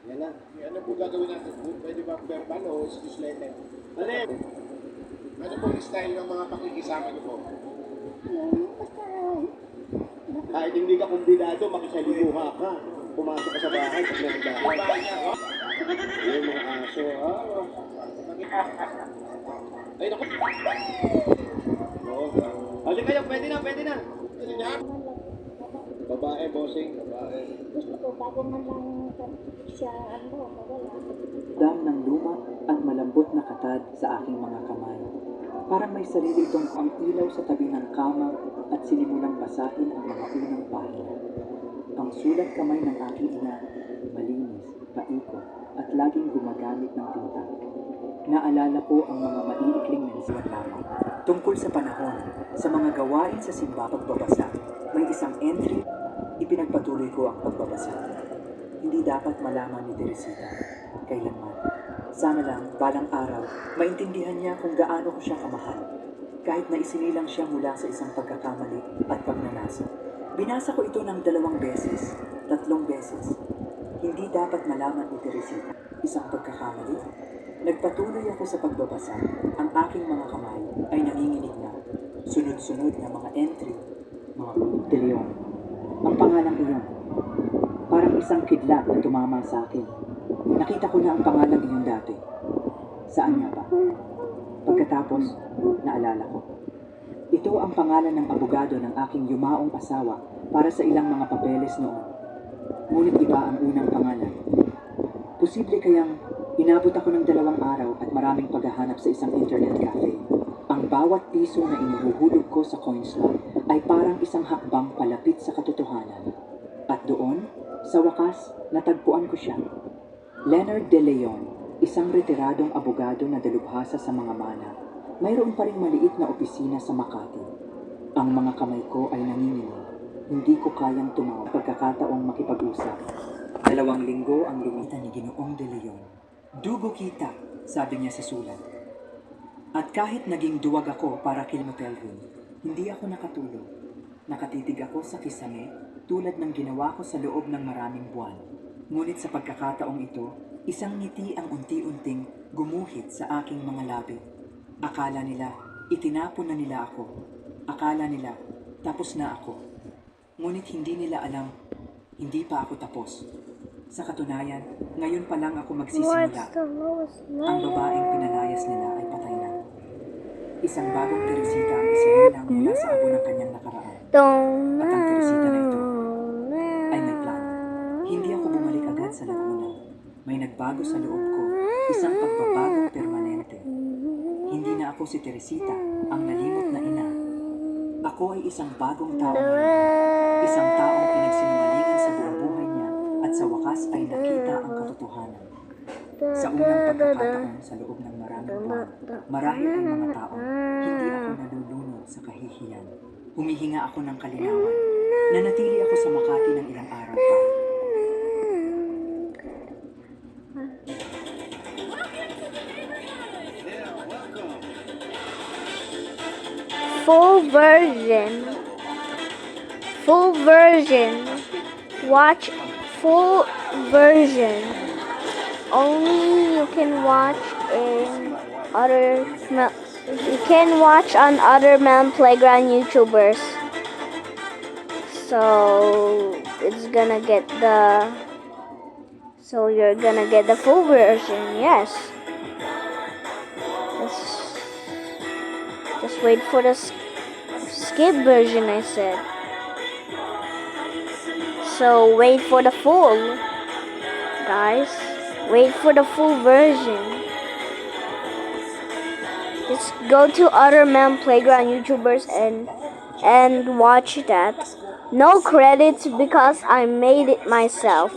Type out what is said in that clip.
Yan lang. Ano po gagawin natin? Pwede ba verbal o speech letter? Alin? Ano pong style ng mga pakikisama niyo po? Kahit hindi ka kumbidado, makisalimuha ka. Pumasok ka sa bahay, pag nagdahan. Ayun, mga aso, ha? Ay, naku. Oo. Hali kayo, pwede na, pwede na. Ano niya? Babae, bossing, babae. Gusto ko bago man lang siya, mawala. Dam ng luma at malambot na katad sa aking mga kamay. Parang may sarili itong ang ilaw sa tabi ng kama at sinimulang basahin ang mga unang pahina. Ang sulat kamay ng aking ina, malinis, paikot, at laging gumagamit ng tinta. Naalala ko ang mga maiikling mensahe lamang. Tungkol sa panahon, sa mga gawain sa simba pagbabasa, may isang entry, ipinagpatuloy ko ang pagbabasa. Hindi dapat malaman ni Teresita, kailanman. Sana lang, balang araw, maintindihan niya kung gaano ko siya kamahal. Kahit na isinilang siya mula sa isang pagkakamali at pagnanasa. Binasa ko ito ng 2 beses, 3 beses. Hindi dapat malaman ni Teresita, isang pagkakamali. Nagpatuloy ako sa pagbabasa. Ang aking mga kamay ay nanginginig na. Sunod-sunod na mga entry, mga De Leon. Ang pangalang iyon, parang isang kidlat na tumama sa akin. Nakita ko na ang pangalang iyon dati. Saan nga ba? Pagkatapos, naalala ko. Ito ang pangalan ng abogado ng aking yumaong asawa para sa ilang mga papeles noon. Ngunit iba ang unang pangalan. Posible kayang inabot ako ng 2 araw at maraming paghahanap sa isang internet cafe. Ang bawat piso na inihuhulog ko sa coin slot ay parang isang hakbang palapit sa katotohanan. At doon, sa wakas, natagpuan ko siya. Leonard De Leon, isang retiradong abogado na dalubhasa sa mga mana. Mayroon pa ring maliit na opisina sa Makati. Ang mga kamay ko ay nanginginig. Hindi ko kayang tumawa pagkakataong makipag-usap. 2 linggo ang lumitan ni Ginoong De Leon. Dugo kita, sabi niya sa sulat. At kahit naging duwag ako para kay motel room, hindi ako nakatulog. Nakatitig ako sa kisame tulad ng ginawa ko sa loob ng maraming buwan. Ngunit sa pagkakataong ito, isang ngiti ang unti-unting gumuhit sa aking mga labi. Akala nila, itinapon na nila ako. Akala nila, tapos na ako. Ngunit hindi nila alam, hindi pa ako tapos. Sa katunayan, ngayon pa lang ako magsisimula. Ang babaeng pinalayas nila ay patay na. Isang bagong Teresita ang isinilang mula sa abo ng kanyang nakaraan. At ang Teresita na ito ay may plano. Hindi ako bumalik agad sa Laguna. May nagbago sa loob ko, isang pagbabagong permanente. Hindi na ako si Teresita, ang nalimot na ina. Ako ay isang bagong tao ngayon. Isang taong pinagsinungalingan sa buong buhay niya at sa wakas ay nakita ang katotohanan. Sa unang pagkakataon sa loob ng maraming buwan, marahil ang mga tao, hindi ako nalulunod sa kahihiyan. Humihinga ako ng kalinawan. Nanatili ako sa Makati ng ilang araw pa. Full version. Watch full version. Only you can watch on other Mem Playground YouTubers. So you're gonna get the full version. Yes. Just wait for the skip version, I said. So wait for the full, guys. Wait for the full version. Just go to other Mem Playground YouTubers and watch that. No credits because I made it myself.